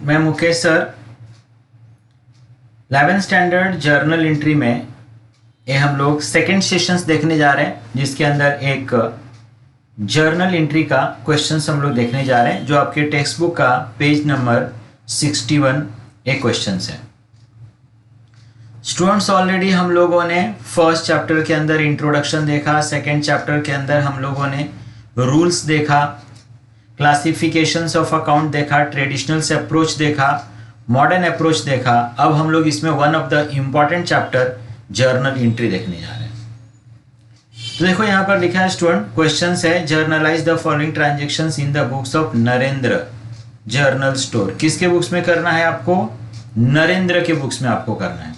मैं Mukesh sir 11th standard journal entry में ये हम लोग सेकेंड सेशंस देखने जा रहे हैं, जिसके अंदर एक जर्नल एंट्री का क्वेश्चंस हम लोग देखने जा रहे हैं, जो आपके टेक्स्ट बुक का पेज नंबर 61 एक क्वेश्चंस है। स्टूडेंट्स, ऑलरेडी हम लोगों ने फर्स्ट चैप्टर के अंदर इंट्रोडक्शन देखा, सेकेंड चैप्टर के अंदर हम लोगों ने रूल्स देखा, क्लासिफिकेशंस ऑफ अकाउंट देखा, ट्रेडिशनल अप्रोच देखा, मॉडर्न अप्रोच देखा। अब हम लोग इसमें one of the important chapter journal entry देखने जा रहे हैं। तो देखो यहाँ पर लिखा है स्टूडेंट, क्वेश्चन है generalized the following transactions in the books of Narendra general store. किसके बुक्स में करना है आपको? नरेंद्र के बुक्स में आपको करना है।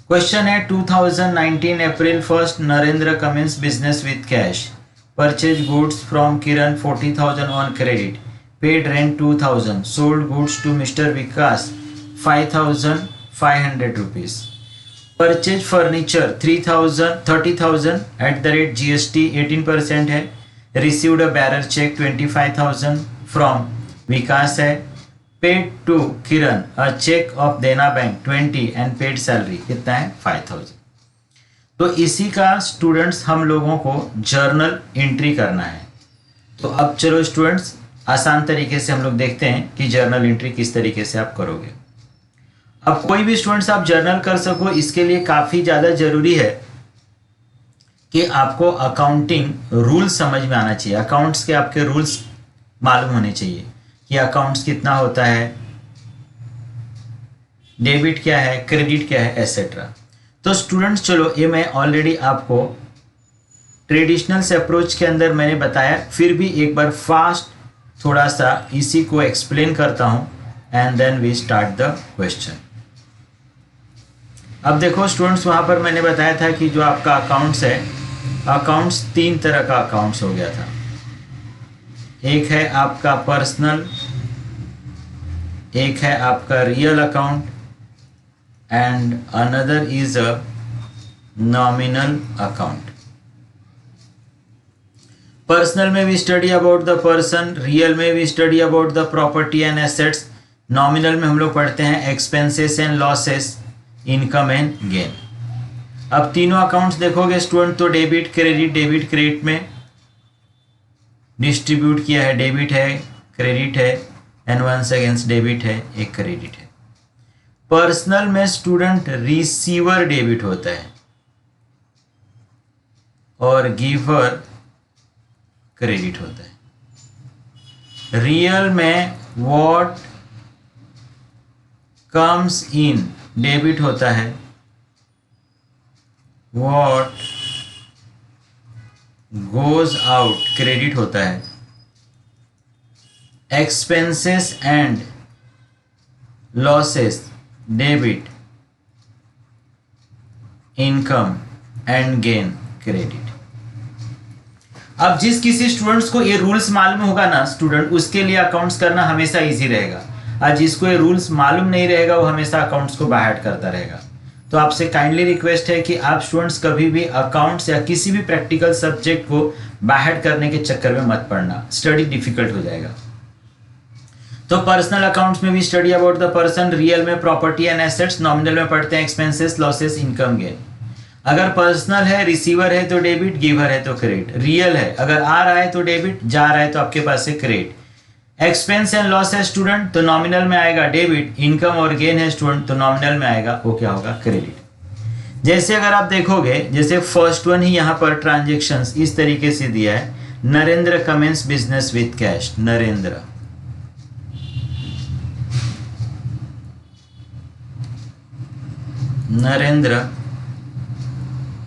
क्वेश्चन है 2019 April 1 Narendra commence business with cash, purchased goods from Kiran 40,000 on credit, paid rent 2,000, sold goods to Mr. Vikas 5,500 rupees, purchased furniture 30,000 at the rate GST 18% है, received a bearer check 25,000 from Vikas है, paid to Kiran a check of Dena Bank 20 and paid salary कितना है 5,000। तो इसी का students हम लोगों को जर्नल एंट्री करना है। तो अब चलो स्टूडेंट्स, आसान तरीके से हम लोग देखते हैं कि जर्नल एंट्री किस तरीके से आप करोगे। अब कोई भी स्टूडेंट्स आप जर्नल कर सको, इसके लिए काफ़ी ज़्यादा ज़रूरी है कि आपको अकाउंटिंग रूल्स समझ में आना चाहिए। अकाउंट्स के आपके रूल्स मालूम होने चाहिए कि अकाउंट्स कितना होता है, डेबिट क्या है, क्रेडिट क्या है, एसेट्रा। तो स्टूडेंट्स चलो, ये मैं ऑलरेडी आपको ट्रेडिशनल अप्रोच के अंदर मैंने बताया, फिर भी एक बार फास्ट थोड़ा सा इसी को एक्सप्लेन करता हूँ and then we start the question. अब देखो स्टूडेंट्स, वहाँ पर मैंने बताया था कि जो आपका अकाउंट्स है, अकाउंट्स तीन तरह का अकाउंट्स हो गया था। एक है आपका पर्सनल, एक है आपका real account and another is a nominal account. Personal में भी study about the person, real में भी study about the property and assets, nominal में हम लोग पढ़ते हैं expenses and losses, income and gain. अब तीनों अकाउंट्स देखोगे स्टूडेंट, तो डेबिट क्रेडिट में डिस्ट्रीब्यूट किया है, डेबिट है, क्रेडिट है एंड वंस अगेंस्ट डेबिट है, एक क्रेडिट है। पर्सनल में स्टूडेंट रिसीवर डेबिट होता है और गिवर क्रेडिट होता है। रियल में व्हाट कम्स इन डेबिट होता है, व्हाट गोज आउट क्रेडिट होता है। Expenses and losses debit, income and gain credit. अब जिस किसी स्टूडेंट्स को ये रूल्स मालूम होगा ना स्टूडेंट, उसके लिए अकाउंट्स करना हमेशा इजी रहेगा, और जिसको ये रूल्स मालूम नहीं रहेगा वो हमेशा अकाउंट्स को बाहर करता रहेगा। तो आपसे काइंडली रिक्वेस्ट है कि आप स्टूडेंट्स कभी भी अकाउंट्स या किसी भी प्रैक्टिकल सब्जेक्ट को बाहर करने के चक्कर में मत पड़ना, स्टडी डिफिकल्ट हो जाएगा। तो पर्सनल अकाउंट्स में भी study about the person, real में प्रॉपर्टी एंड एसेट्स, नॉमिनल में पढ़ते हैं एक्सपेंसेस, लॉसेस, इनकम, गेन। अगर पर्सनल है, रिसीवर है तो डेबिट, गिवर है तो क्रेडिट। रियल है, अगर आ रहा है तो डेबिट, जा रहा है तो आपके पास है क्रेडिट। एक्सपेंस एंड लॉस है स्टूडेंट, तो नॉमिनल में आएगा डेबिट। इनकम और गेन है स्टूडेंट, तो नॉमिनल में आएगा वो क्या होगा, क्रेडिट। जैसे अगर आप देखोगे, जैसे फर्स्ट वन ही यहाँ पर ट्रांजेक्शन्स इस तरीके से दिया है, Narendra commence business with cash. Narendra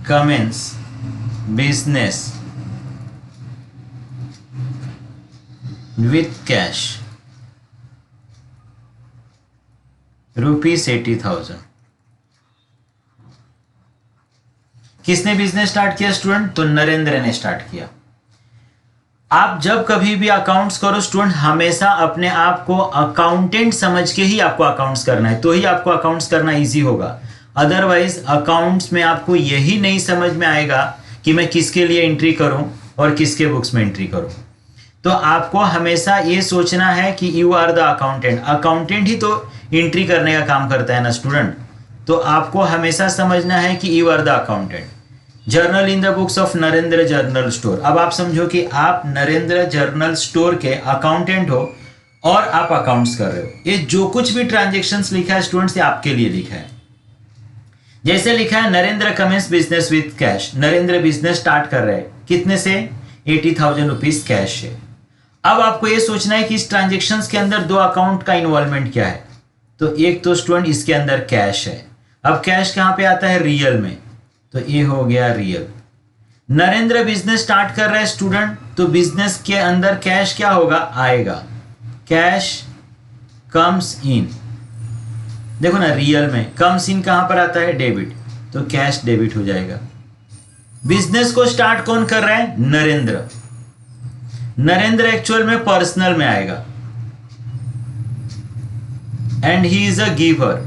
commence business with cash ₹80,000। किसने बिजनेस स्टार्ट किया स्टूडेंट? तो नरेंद्र ने स्टार्ट किया। आप जब कभी भी अकाउंट्स करो स्टूडेंट, हमेशा अपने आप को अकाउंटेंट समझ के ही आपको अकाउंट्स करना है, तो ही आपको अकाउंट्स करना इजी होगा। अदरवाइज अकाउंट्स में आपको यही नहीं समझ में आएगा कि मैं किसके लिए एंट्री करूं और किसके बुक्स में एंट्री करूं। तो आपको हमेशा ये सोचना है कि you are the accountant. Accountant ही तो एंट्री करने का काम करता है ना स्टूडेंट। तो आपको हमेशा समझना है कि you are the accountant. Journal in the books of Narendra general store. अब आप समझो कि आप नरेंद्र जर्नल स्टोर के अकाउंटेंट हो और आप अकाउंट्स कर रहे हो। ये जो कुछ भी ट्रांजेक्शन्स लिखा है स्टूडेंट्स, ये आपके लिए लिखा है। जैसे लिखा है Narendra commence business with cash. Narendra business start कर रहे हैं कितने से? 80,000 रुपीज कैश से। अब आपको ये सोचना है कि इस ट्रांजेक्शन्स के अंदर दो अकाउंट का इन्वॉल्वमेंट क्या है। तो एक तो स्टूडेंट इसके अंदर कैश है। अब कैश कहां पे आता है? रियल में। तो ये हो गया रियल। नरेंद्र बिजनेस स्टार्ट कर रहा है स्टूडेंट, तो बिजनेस के अंदर कैश क्या होगा? आएगा। Cash comes in. देखो ना, रियल में कम्स इन कहां पर आता है? डेबिट। तो कैश डेबिट हो जाएगा। बिजनेस को स्टार्ट कौन कर रहा है? नरेंद्र। नरेंद्र एक्चुअल में पर्सनल में आएगा and he is a giver.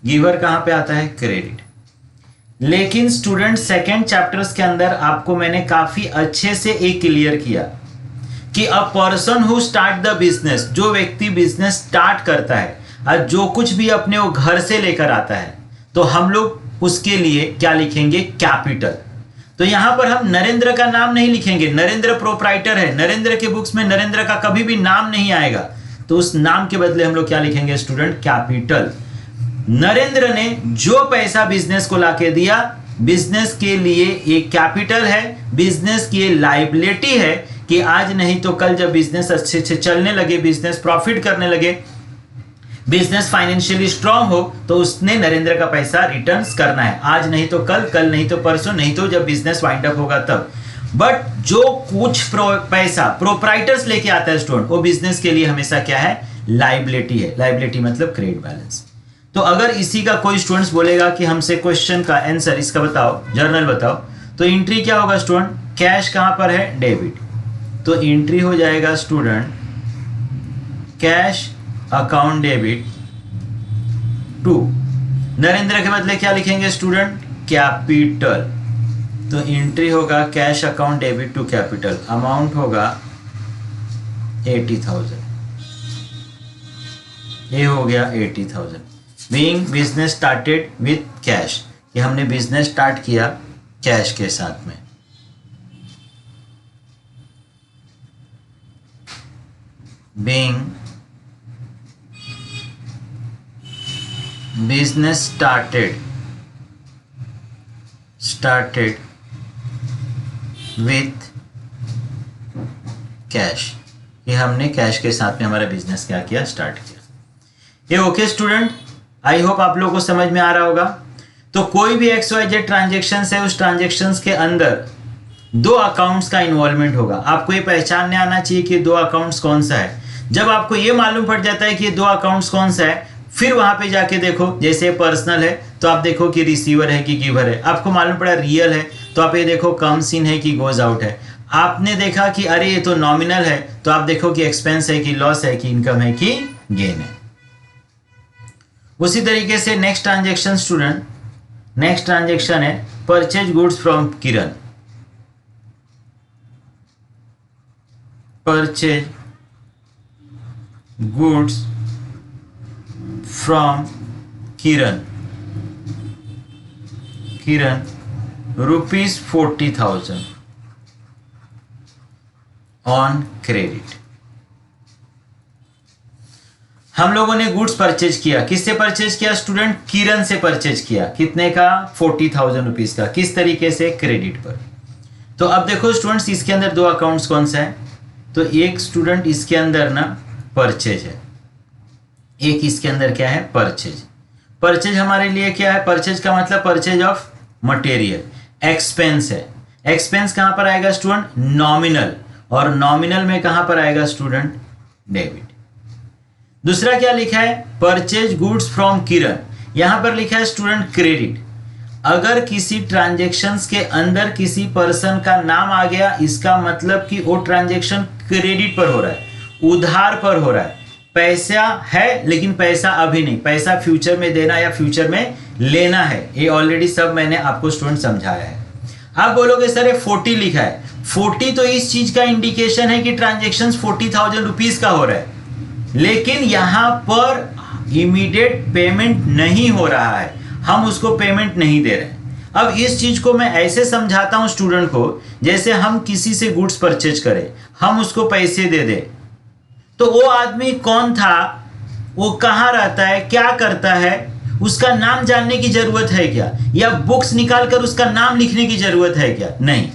Giver कहां पे आता है? क्रेडिट। लेकिन स्टूडेंट सेकेंड चैप्टर्स के अंदर आपको मैंने काफी अच्छे से एक क्लियर किया कि a person who start the business, जो व्यक्ति बिजनेस स्टार्ट करता है और जो कुछ भी अपने वो घर से लेकर आता है, तो हम लोग उसके लिए क्या लिखेंगे? कैपिटल। तो यहां पर हम नरेंद्र का नाम नहीं लिखेंगे। नरेंद्र प्रोप्राइटर है। नरेंद्र के बुक्स में नरेंद्र का कभी भी नाम नहीं आएगा। तो उस नाम के बदले हम लोग क्या लिखेंगे स्टूडेंट? कैपिटल। नरेंद्र ने जो पैसा बिजनेस को लाके दिया, बिजनेस के लिए एक कैपिटल है, बिजनेस की लायबिलिटी है कि आज नहीं तो कल जब बिजनेस अच्छे से चलने लगे, बिजनेस प्रॉफिट करने लगे, बिजनेस फाइनेंशियली स्ट्रांग हो, तो उसने नरेंद्र का पैसा रिटर्न्स करना है। आज नहीं तो कल, कल नहीं तो परसों, नहीं तो जब बिजनेस वाइंड अप होगा तब। बट जो कुछ पैसा प्रोप्राइटर्स लेके आता है स्टूडेंट, वो बिजनेस के लिए हमेशा क्या है? लायबिलिटी है। लायबिलिटी मतलब क्रेडिट बैलेंस। तो अगर इसी का कोई स्टूडेंट्स बोलेगा कि हमसे क्वेश्चन का आंसर इसका बताओ, जर्नल बताओ, तो एंट्री क्या होगा स्टूडेंट? कैश कहां पर है? डेबिट। तो एंट्री हो जाएगा student cash account debit to. Narendra के बदले क्या लिखेंगे स्टूडेंट? कैपिटल। तो एंट्री होगा cash account debit to capital. Amount होगा 80,000। ये हो गया 80,000। Being business started with cash, कि हमने बिजनेस स्टार्ट किया कैश के साथ में। Being business started with cash, ये हमने कैश के साथ में हमारा बिजनेस क्या किया? स्टार्ट किया। ये ओके स्टूडेंट? आई होप आप लोगों को समझ में आ रहा होगा। तो कोई भी XYZ ट्रांजेक्शन है, उस ट्रांजेक्शन्स के अंदर दो अकाउंट्स का इन्वॉल्वमेंट होगा। आपको ये पहचानने आना चाहिए कि दो अकाउंट्स कौन सा है। जब आपको ये मालूम पड़ जाता है कि ये दो अकाउंट्स कौन सा है, फिर वहां पे जाके देखो, जैसे पर्सनल है तो आप देखो कि रिसीवर है कि गिवर है। आपको मालूम पड़ा रियल है तो आप ये देखो कम्स इन है कि गोज आउट है। आपने देखा कि अरे ये तो नॉमिनल है, तो आप देखो कि एक्सपेंस है कि लॉस है कि इनकम है कि गेन है। उसी तरीके से next transaction student, next transaction है purchase goods from Kiran. Purchase goods from Kiran rupees 40,000 on credit. हम लोगों ने गुड्स परचेज किया। किससे परचेज किया स्टूडेंट? किरण से परचेज किया। कितने का? 40,000 रुपीज का। किस तरीके से? क्रेडिट पर। तो अब देखो स्टूडेंट्स, इसके अंदर दो अकाउंट्स कौन सा है? तो एक स्टूडेंट इसके अंदर ना परचेज है, एक इसके अंदर क्या है? परचेज। परचेज हमारे लिए क्या है? परचेज का मतलब परचेज ऑफ मटेरियल। एक्सपेंस है। एक्सपेंस कहां पर आएगा स्टूडेंट? नॉमिनल। और नॉमिनल में कहां पर आएगा स्टूडेंट? डेबिट। दूसरा क्या लिखा है? परचेज गुड्स फ्रॉम किरण। यहां पर लिखा है स्टूडेंट क्रेडिट। अगर किसी ट्रांजेक्शन्स के अंदर किसी पर्सन का नाम आ गया, इसका मतलब कि वो ट्रांजेक्शन क्रेडिट पर हो रहा है, उधार पर हो रहा है। पैसा है लेकिन पैसा अभी नहीं, पैसा फ्यूचर में देना या फ्यूचर में लेना है। ये ऑलरेडी सब मैंने आपको स्टूडेंट समझाया है। आप बोलोगे सर ये 40 लिखा है, 40 तो इस चीज का इंडिकेशन है कि ट्रांजेक्शन 40,000 रुपीज का हो रहा है, लेकिन यहां पर इमीडिएट पेमेंट नहीं हो रहा है, हम उसको पेमेंट नहीं दे रहे हैं। अब इस चीज को मैं ऐसे समझाता हूं स्टूडेंट को, जैसे हम किसी से गुड्स परचेज करें, हम उसको पैसे दे दे, तो वो आदमी कौन था, वो कहाँ रहता है, क्या करता है, उसका नाम जानने की जरूरत है क्या, या बुक्स निकालकर उसका नाम लिखने की जरूरत है क्या? नहीं।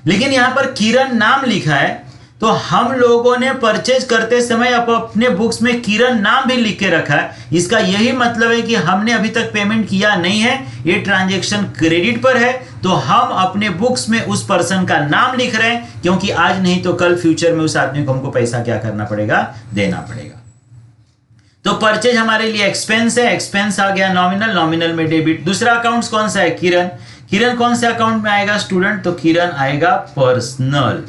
लेकिन यहां पर किरण नाम लिखा है, तो हम लोगों ने परचेज करते समय अपने बुक्स में किरण नाम भी लिख के रखा है। इसका यही मतलब है कि हमने अभी तक पेमेंट किया नहीं है, ये ट्रांजैक्शन क्रेडिट पर है, तो हम अपने बुक्स में उस पर्सन का नाम लिख रहे हैं, क्योंकि आज नहीं तो कल फ्यूचर में उस आदमी को हमको पैसा क्या करना पड़ेगा, देना पड़ेगा। तो परचेज हमारे लिए एक्सपेंस है, एक्सपेंस आ गया नॉमिनल, नॉमिनल में डेबिट। दूसरा अकाउंट कौन सा है? किरण। किरण कौन से अकाउंट में आएगा स्टूडेंट? तो किरण आएगा पर्सनल।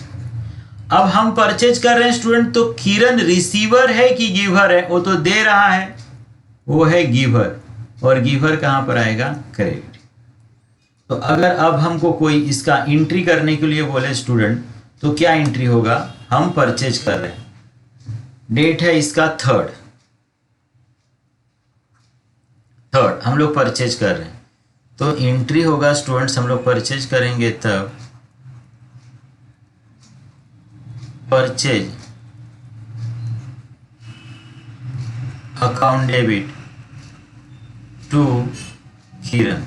अब हम परचेज कर रहे हैं स्टूडेंट, तो किरण रिसीवर है कि गिवर है? वो तो दे रहा है, वो है गिवर, और गिवर कहां पर आएगा? क्रेडिट। तो अगर अब हमको कोई इसका एंट्री करने के लिए बोले स्टूडेंट, तो क्या एंट्री होगा? हम परचेज कर रहे हैं, डेट है इसका 3rd, हम लोग परचेज कर रहे हैं, तो एंट्री होगा स्टूडेंट्स, हम लोग परचेज करेंगे तब purchase account debit to Kiran.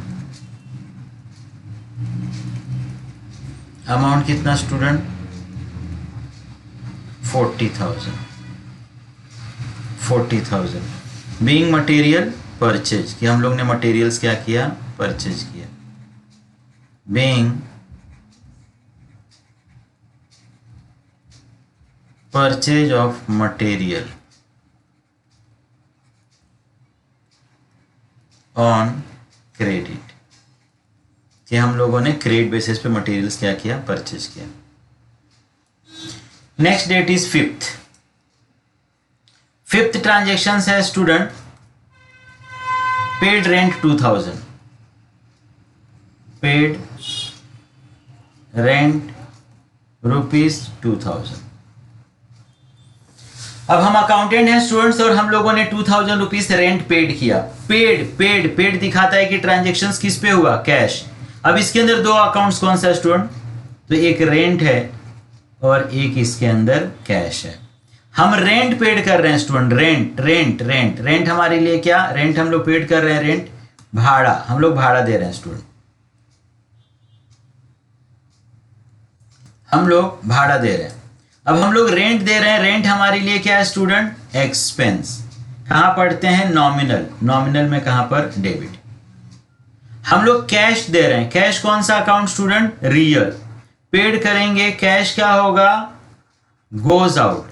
Amount कितना स्टूडेंट? 40,000 बीइंग मटेरियल परचेज, कि हम लोग ने मटेरियल्स क्या किया? परचेज किया। Being purchase of material on credit, कि हम लोगों ने क्रेडिट बेसिस पे मटेरियल्स क्या किया? परचेज किया। Next date is 5th transaction है student, paid rent 2000, paid rent ₹2000। अब हम अकाउंटेंट हैं स्टूडेंट्स, और हम लोगों ने 2000 रुपीज रेंट पेड किया। पेड दिखाता है कि ट्रांजेक्शन किस पे हुआ? कैश। अब इसके अंदर दो अकाउंट्स कौन सा स्टूडेंट? तो एक रेंट है और एक इसके अंदर कैश है। हम रेंट पेड कर रहे हैं स्टूडेंट, रेंट हमारे लिए क्या? रेंट हम लोग पेड कर रहे हैं, रेंट भाड़ा, हम लोग भाड़ा दे रहे हैं स्टूडेंट, हम लोग भाड़ा दे रहे हैं। अब हम लोग रेंट दे रहे हैं, रेंट हमारे लिए क्या है स्टूडेंट? एक्सपेंस। कहां पढ़ते हैं? नॉमिनल में कहां पर? डेबिट। हम लोग कैश दे रहे हैं, कैश कौन सा अकाउंट स्टूडेंट? रियल। पेड करेंगे, कैश क्या होगा? गोज आउट,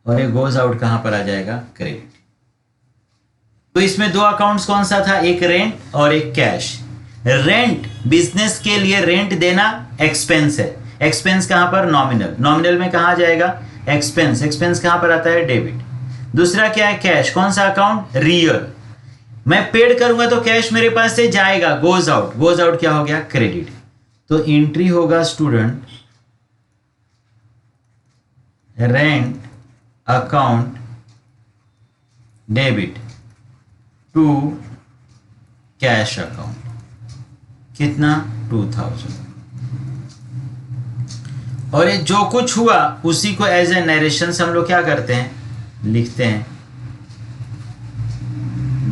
और ये गोज आउट कहां पर आ जाएगा? क्रेडिट। तो इसमें दो अकाउंट्स कौन सा था? एक रेंट और एक कैश। रेंट, बिजनेस के लिए रेंट देना एक्सपेंस है, एक्सपेंस कहां पर? नॉमिनल में कहां जाएगा? एक्सपेंस कहां पर आता है? डेबिट। दूसरा क्या है? कैश, कौन सा अकाउंट? रियल। मैं पेड करूंगा तो कैश मेरे पास से जाएगा, गोज आउट क्या हो गया? क्रेडिट। तो एंट्री होगा student, rent account debit to cash account, कितना? 2000। और ये जो कुछ हुआ उसी को एज ए नरेशन हम लोग क्या करते हैं? लिखते हैं,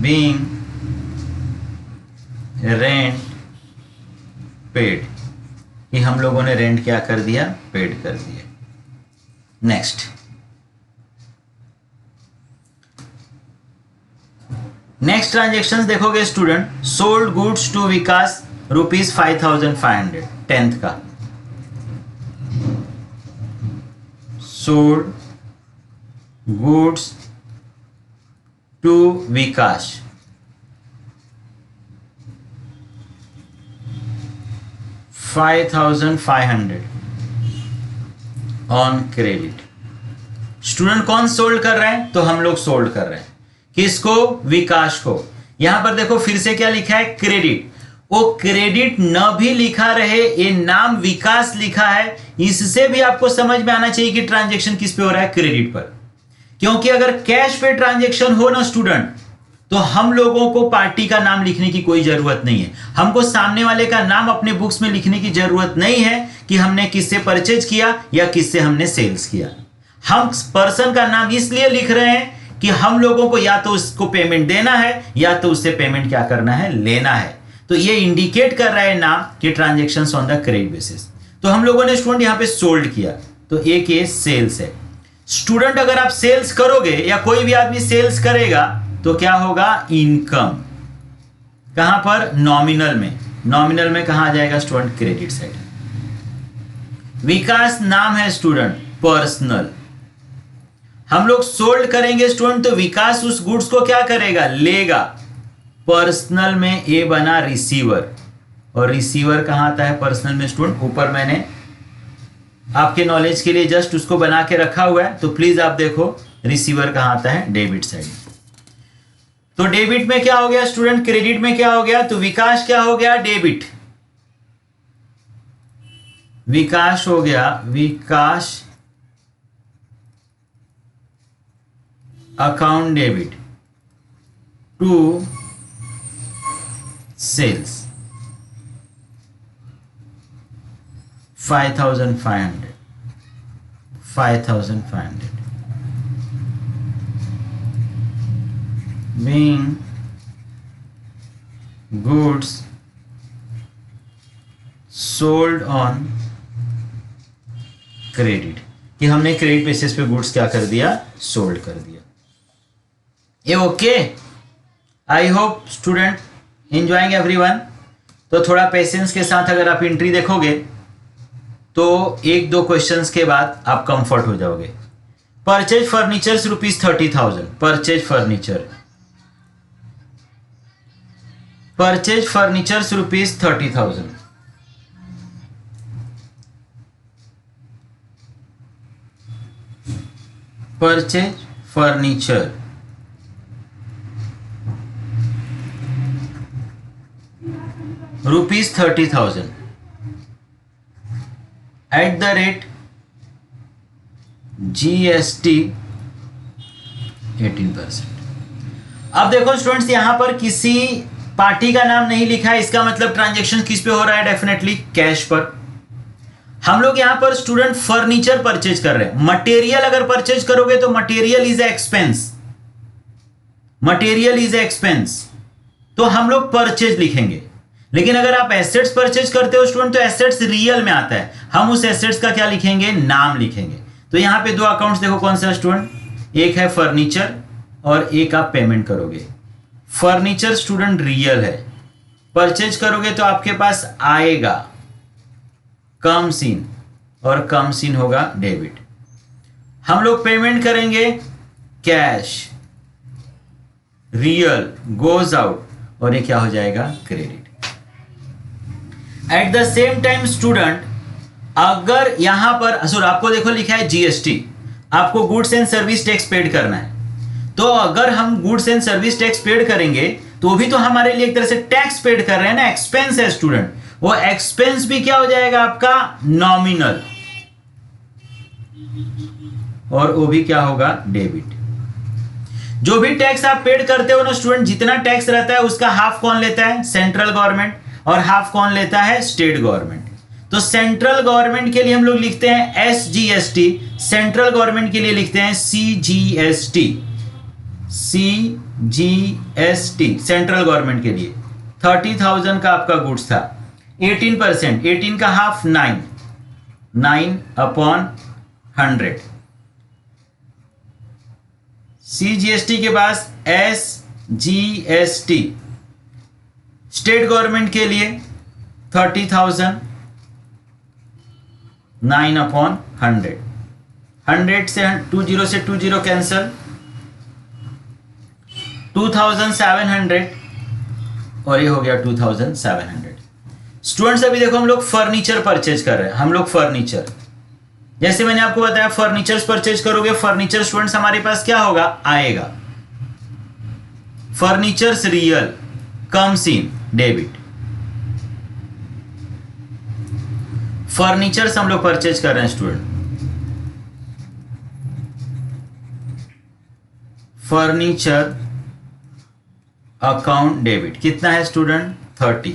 बीइंग रेंट पेड, कि हम लोगों ने रेंट क्या कर दिया? पेड कर दिया। नेक्स्ट ट्रांजेक्शन देखोगे student, sold goods to Vikas ₹5,500, 10th का। Sold goods to Vikas, $5,500 on credit. Student कौन सोल्ड कर रहे हैं? तो हम लोग सोल्ड कर रहे हैं, किसको? विकास को। यहां पर देखो फिर से क्या लिखा है? क्रेडिट। वो क्रेडिट न भी लिखा रहे, ये नाम विकास लिखा है, इससे भी आपको समझ में आना चाहिए कि ट्रांजैक्शन किस पे हो रहा है, क्रेडिट पर। क्योंकि अगर कैश पे ट्रांजैक्शन हो ना स्टूडेंट, तो हम लोगों को पार्टी का नाम लिखने की कोई जरूरत नहीं है। हमको सामने वाले का नाम अपने बुक्स में लिखने की जरूरत नहीं है कि हमने किससे परचेज किया या किससे हमने सेल्स किया। हम पर्सन का नाम इसलिए लिख रहे हैं कि हम लोगों को या तो उसको पेमेंट देना है या तो उससे पेमेंट क्या करना है, लेना है। तो ये इंडिकेट कर रहा है नाम कि transaction on the credit basis. तो हम लोगों ने स्टूडेंट यहां पे सोल्ड किया, तो एक ये सेल्स है। स्टूडेंट अगर आप सेल्स करोगे या कोई भी आदमी सेल्स करेगा तो क्या होगा, इनकम। कहां पर, नॉमिनल में। नॉमिनल में कहां आ जाएगा स्टूडेंट, क्रेडिट साइड। विकास नाम है स्टूडेंट, पर्सनल। हम लोग सोल्ड करेंगे स्टूडेंट, तो विकास उस गुड्स को क्या करेगा, लेगा। पर्सनल में ए बना रिसीवर, और रिसीवर कहां आता है पर्सनल में स्टूडेंट, ऊपर मैंने आपके नॉलेज के लिए जस्ट उसको बना के रखा हुआ है, तो प्लीज आप देखो रिसीवर कहां आता है, डेबिट साइड। तो डेबिट में क्या हो गया स्टूडेंट, क्रेडिट में क्या हो गया, तो विकास क्या हो गया, डेबिट। विकास हो गया, Vikas account debit to sales 5,500 being goods sold on credit, कि हमने क्रेडिट बेसिस पे गुड्स क्या कर दिया, सोल्ड कर दिया। ये okay, I hope student enjoying everyone. तो थोड़ा पेशेंस के साथ अगर आप एंट्री देखोगे तो एक दो क्वेश्चंस के बाद आप कंफर्ट हो जाओगे। Purchase furnitures ₹30,000, purchase furniture, purchase furnitures ₹30,000। Purchase furniture ₹30,000 at the rate GST 18%। अब देखो स्टूडेंट्स, यहां पर किसी पार्टी का नाम नहीं लिखा है, इसका मतलब ट्रांजैक्शन किस पे हो रहा है, डेफिनेटली कैश पर। हम लोग यहां पर स्टूडेंट फर्नीचर परचेज कर रहे हैं। मटेरियल अगर परचेज करोगे तो material is expense, material is expense, तो हम लोग परचेज लिखेंगे। लेकिन अगर आप एसेट्स परचेज करते हो स्टूडेंट, तो एसेट्स रियल में आता है, हम उस एसेट्स का क्या लिखेंगे, नाम लिखेंगे। तो यहां पे दो अकाउंट्स देखो कौन सा स्टूडेंट, एक है फर्नीचर और एक आप पेमेंट करोगे। फर्नीचर स्टूडेंट रियल है, परचेज करोगे तो आपके पास आएगा कम सीन, और कम सीन होगा डेबिट। हम लोग पेमेंट करेंगे कैश, रियल गोज आउट, और ये क्या हो जाएगा, credit. At the same time student, अगर यहां पर आपको देखो लिखा है GST, आपको goods and service tax paid करना है। तो अगर हम goods and service tax paid करेंगे तो भी तो हमारे लिए एक तरह से टैक्स पेड कर रहे हैं ना, एक्सपेंस है स्टूडेंट। वो एक्सपेंस भी क्या हो जाएगा आपका, नॉमिनल, और वो भी क्या होगा, डेबिट। जो भी टैक्स आप पेड करते हो ना स्टूडेंट, जितना टैक्स रहता है उसका हाफ कौन लेता है, सेंट्रल गवर्नमेंट, और हाफ कौन लेता है, स्टेट गवर्नमेंट। तो सेंट्रल गवर्नमेंट के लिए हम लोग लिखते हैं SGST, सेंट्रल गवर्नमेंट के लिए लिखते हैं CGST, CGST सेंट्रल गवर्नमेंट के लिए। 30,000 का आपका गुड्स था, 18%, 18 का हाफ 9/100। CGST के पास SGST, स्टेट गवर्नमेंट के लिए 30,000, 9/100। 100 से 20 से 20 कैंसल, 2,700, और ये हो गया 2,700। स्टूडेंट्स अभी देखो हम लोग फर्नीचर परचेज कर रहे हैं, हम लोग फर्नीचर, जैसे मैंने आपको बताया फर्नीचर्स परचेज करोगे, फर्नीचर स्टूडेंट्स हमारे पास क्या होगा, आएगा फर्नीचर्स रियल, कम सीन डेबिट। फर्नीचर्स हम लोग परचेज कर रहे हैं स्टूडेंट, फर्नीचर अकाउंट डेबिट कितना है स्टूडेंट 30।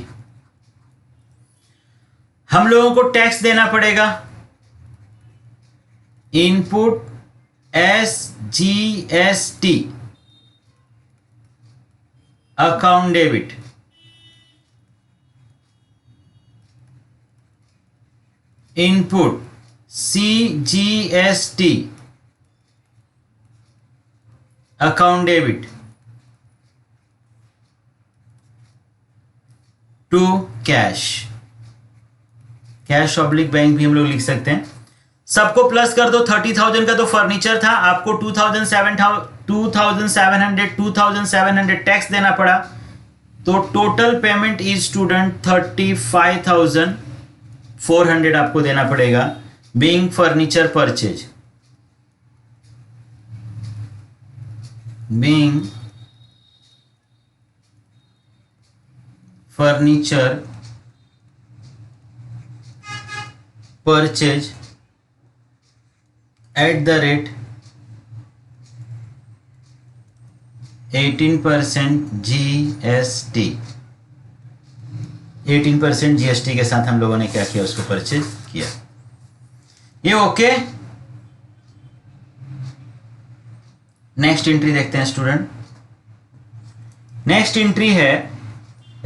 हम लोगों को टैक्स देना पड़ेगा, input SGST account debit, input CGST account debit to cash, cash oblique bank भी हम लोग लिख सकते हैं। सबको प्लस कर दो, 30,000 का तो फर्नीचर था, आपको 2,700 टैक्स देना पड़ा, तो टोटल पेमेंट इज स्टूडेंट 35,400 आपको देना पड़ेगा being furniture purchase, being furniture purchase at the rate 18% GST, 18% GST के साथ हम लोगों ने क्या किया, उसको परचेज किया। ये ओके। नेक्स्ट एंट्री देखते हैं स्टूडेंट। नेक्स्ट एंट्री है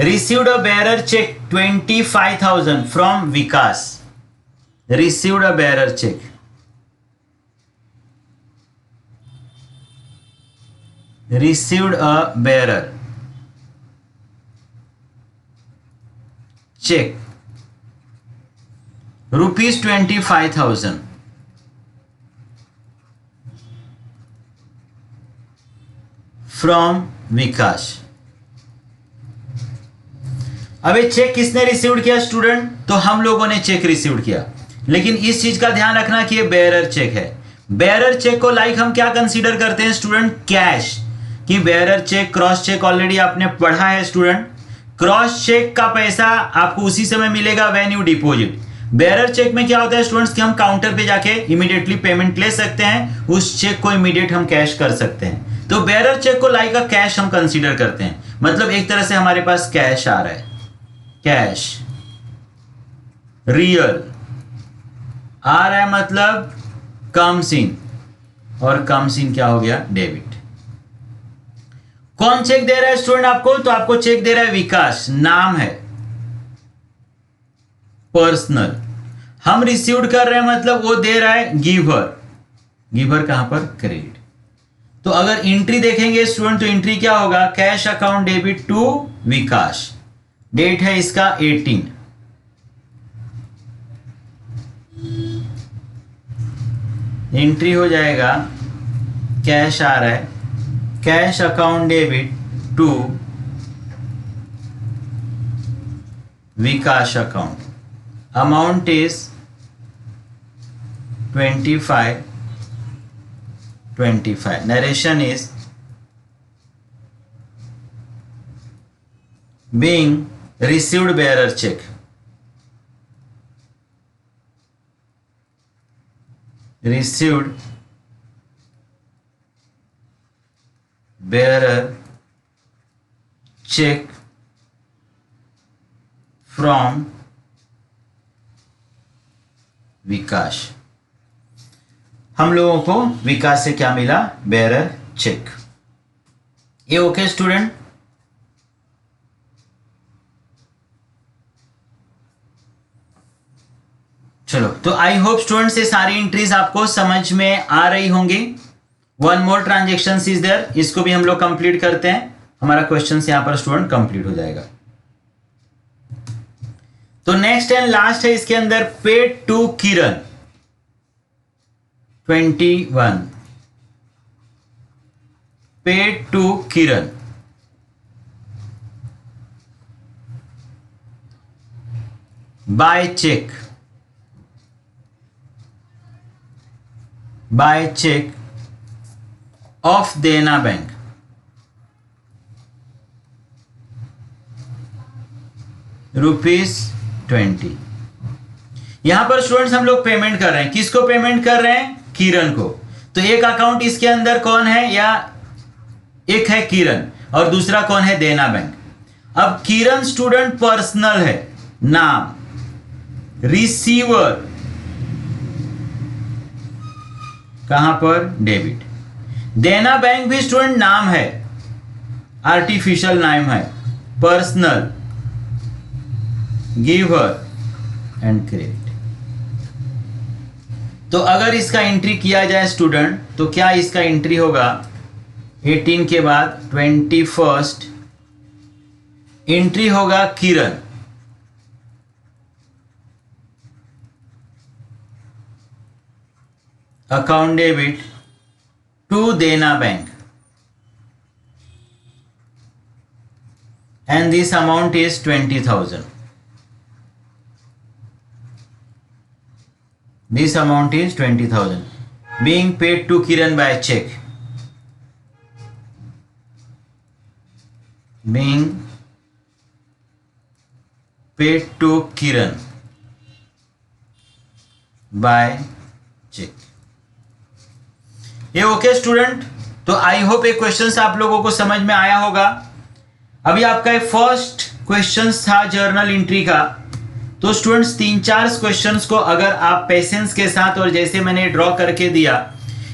received a bearer cheque 25,000 from Vikas, received a bearer cheque, received a bearer check rupees 25,000 from Vikas. अब ये चेक किसने रिसीव्ड किया स्टूडेंट, तो हम लोगों ने चेक रिसीव्ड किया, लेकिन इस चीज का ध्यान रखना कि ये बेयरर चेक है। बेयरर चेक को लाइक हम क्या कंसीडर करते हैं स्टूडेंट, कैश, कि bearer cheque cross cheque already आपने पढ़ा है स्टूडेंट, क्रॉस चेक का पैसा आपको उसी समय मिलेगा when you deposit. Bearer cheque में क्या होता है स्टूडेंट्स कि हम काउंटर पे जाके इमीडिएटली पेमेंट ले सकते हैं, उस चेक को इमीडिएट हम कैश कर सकते हैं, तो बेयरर चेक को लाइक अ कैश हम कंसीडर करते हैं। मतलब एक तरह से हमारे पास कैश आ रहा है, कैश रियल आ रहा है, मतलब कम्स इन, और कम्स इन क्या हो गया, डेबिट। कौन चेक दे रहा है स्टूडेंट आपको, तो आपको चेक दे रहा है विकास, नाम है पर्सनल, हम रिसीव्ड कर रहे हैं मतलब वो दे रहा है गिवर, गिवर कहां पर, क्रेडिट। तो अगर एंट्री देखेंगे स्टूडेंट तो एंट्री क्या होगा, cash account debit to Vikas, date है इसका 18, एंट्री हो जाएगा, कैश आ रहा है, cash account debit to Vikas account, amount is 25, narration is being received bearer check, received bearer check from Vikas. हम लोगों को विकास से क्या मिला, बेयरर चेक। ये ओके स्टूडेंट। चलो, तो आई होप स्टूडेंट्स ये सारी एंट्रीज आपको समझ में आ रही होंगी। One more transaction is there, इसको भी हम लोग कंप्लीट करते हैं, हमारा क्वेश्चन यहां पर स्टूडेंट कंप्लीट हो जाएगा। तो नेक्स्ट एंड लास्ट है इसके अंदर, paid to Kiran 21, paid to Kiran by cheque, by cheque of Dena Bank, ₹20। यहां पर स्टूडेंट्स हम लोग पेमेंट कर रहे हैं, किसको पेमेंट कर रहे हैं? किरण को। तो एक अकाउंट इसके अंदर कौन है, या एक है किरण और दूसरा कौन है? देना बैंक। अब किरण स्टूडेंट पर्सनल है, नाम, रिसीवर कहां पर? डेबिट। देना बैंक भी स्टूडेंट नाम है, आर्टिफिशियल नाम है, पर्सनल, गिवर एंड क्रेडिट। तो अगर इसका एंट्री किया जाए स्टूडेंट, तो क्या इसका एंट्री होगा? 18 के बाद 21st एंट्री होगा किरण, अकाउंट डेबिट टू देना bank, and this amount is 20,000. This amount is 20,000 being paid to Kiran by check. Being paid to Kiran by check. ये ओके स्टूडेंट? तो आई होप ये क्वेश्चंस आप लोगों को समझ में आया होगा। अभी आपका फर्स्ट क्वेश्चन था जर्नल एंट्री का। तो स्टूडेंट्स 3-4 क्वेश्चंस को अगर आप पेशेंस के साथ और जैसे मैंने ड्रॉ करके दिया,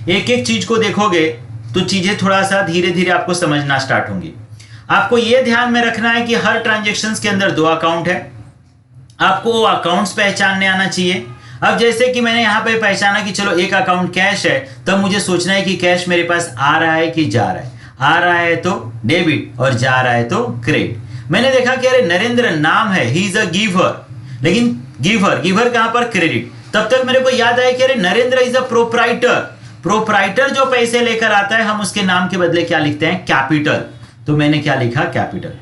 एक एक चीज को देखोगे तो चीजें थोड़ा सा धीरे धीरे आपको समझना स्टार्ट होंगी। आपको यह ध्यान में रखना है कि हर ट्रांजेक्शन के अंदर 2 अकाउंट है, आपको वो अकाउंट्स पहचानने आना चाहिए। अब जैसे कि मैंने यहाँ पे पहचाना कि चलो एक अकाउंट कैश है, तब मुझे सोचना है कि कैश मेरे पास आ रहा है कि जा रहा है। आ रहा है तो डेबिट और जा रहा है तो क्रेडिट। मैंने देखा कि अरे नरेंद्र नाम है, ही इज अ गिवर, लेकिन गिवर कहां पर? क्रेडिट। तब तक मेरे को याद आया कि अरे नरेंद्र इज अ प्रोप्राइटर जो पैसे लेकर आता है, हम उसके नाम के बदले क्या लिखते हैं? कैपिटल। तो मैंने क्या लिखा? कैपिटल।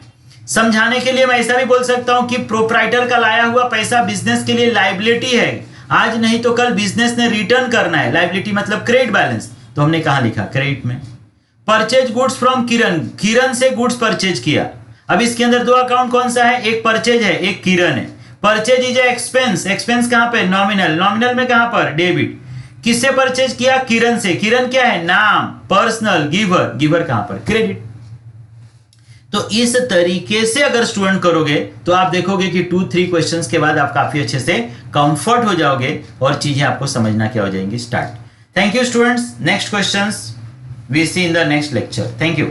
समझाने के लिए मैं ऐसा भी बोल सकता हूं कि प्रोप्राइटर का लाया हुआ पैसा बिजनेस के लिए लायबिलिटी है, आज नहीं तो कल बिजनेस ने रिटर्न करना है। लायबिलिटी मतलब क्रेडिट बैलेंस, तो हमने कहां लिखा? क्रेडिट में। परचेज गुड्स फ्रॉम किरण, किरण से गुड्स परचेज किया। अब इसके अंदर 2 अकाउंट कौन सा है? एक परचेज है, एक किरण है। परचेज इज एक्सपेंस, एक्सपेंस कहां पे? नॉमिनल, नॉमिनल में कहां पर? डेबिट। किससे परचेज किया? किरण से। किरण क्या है? नाम, पर्सनल, गिवर कहां पर? क्रेडिट। तो इस तरीके से अगर स्टूडेंट करोगे तो आप देखोगे कि 2-3 क्वेश्चंस के बाद आप काफी अच्छे से कंफर्ट हो जाओगे और चीजें आपको समझना क्या हो जाएंगी? Start. Thank you students. Next questions we see in the next lecture. Thank you.